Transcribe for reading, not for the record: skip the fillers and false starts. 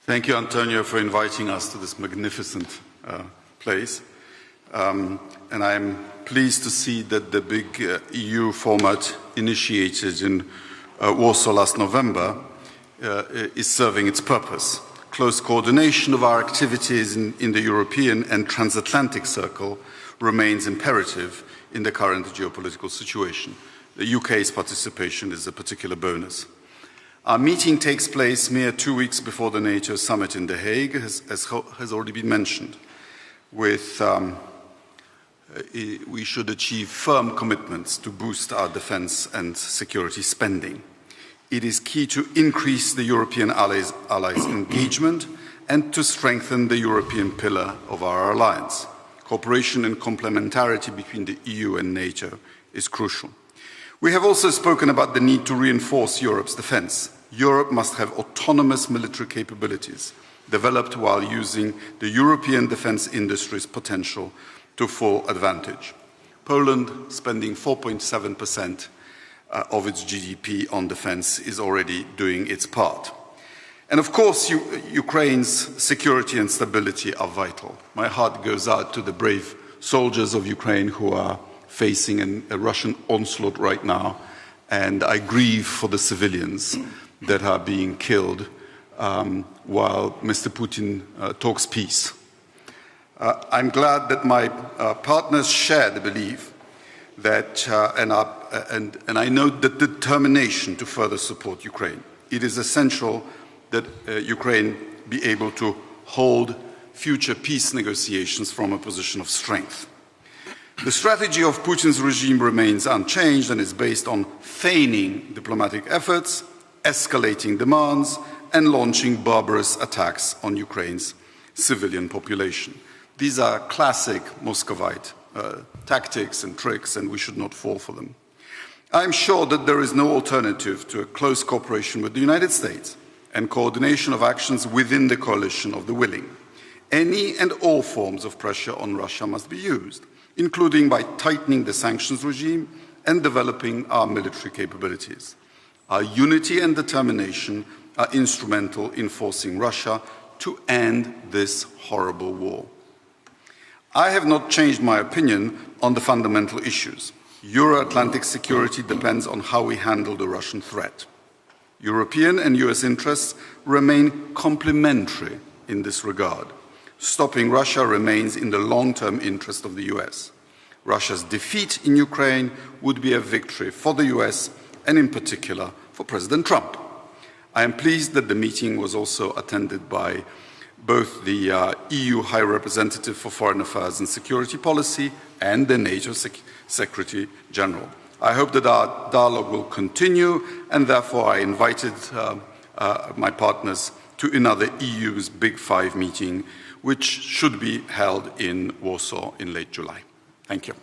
Thank you, Antonio, for inviting us to this magnificent place. And I'm pleased to see that the big EU format initiated in Warsaw last November is serving its purpose. Close coordination of our activities in the European and Transatlantic circle remains imperative in the current geopolitical situation. The UK's participation is a particular bonus. Our meeting takes place mere 2 weeks before the NATO summit in The Hague, as has already been mentioned. We should achieve firm commitments to boost our defence and security spending. It is key to increase the European allies' engagement and to strengthen the European pillar of our alliance. Cooperation and complementarity between the EU and NATO is crucial. We have also spoken about the need to reinforce Europe's defence. Europe must have autonomous military capabilities developed while using the European defence industry's potential to full advantage. Poland, spending 4.7% of its GDP on defence, is already doing its part. And of course, Ukraine's security and stability are vital. My heart goes out to the brave soldiers of Ukraine who are facing a Russian onslaught right now, and I grieve for the civilians that are being killed while Mr. Putin talks peace. I'm glad that my partners share the belief that, and I note the determination to further support Ukraine. It is essential that Ukraine be able to hold future peace negotiations from a position of strength. The strategy of Putin's regime remains unchanged and is based on feigning diplomatic efforts, escalating demands, and launching barbarous attacks on Ukraine's civilian population. These are classic Muscovite tactics and tricks, and we should not fall for them. I'm sure that there is no alternative to a close cooperation with the United States and coordination of actions within the coalition of the willing. Any and all forms of pressure on Russia must be used, including by tightening the sanctions regime and developing our military capabilities. Our unity and determination are instrumental in forcing Russia to end this horrible war. I have not changed my opinion on the fundamental issues. Euro-Atlantic security depends on how we handle the Russian threat. European and US interests remain complementary in this regard. Stopping Russia remains in the long-term interest of the US. Russia's defeat in Ukraine would be a victory for the US and in particular for President Trump. I am pleased that the meeting was also attended by both the EU High Representative for Foreign Affairs and Security Policy and the NATO Secretary General. I hope that our dialogue will continue, and therefore I invited my partners to another EU's Big Five meeting, which should be held in Warsaw in late July. Thank you.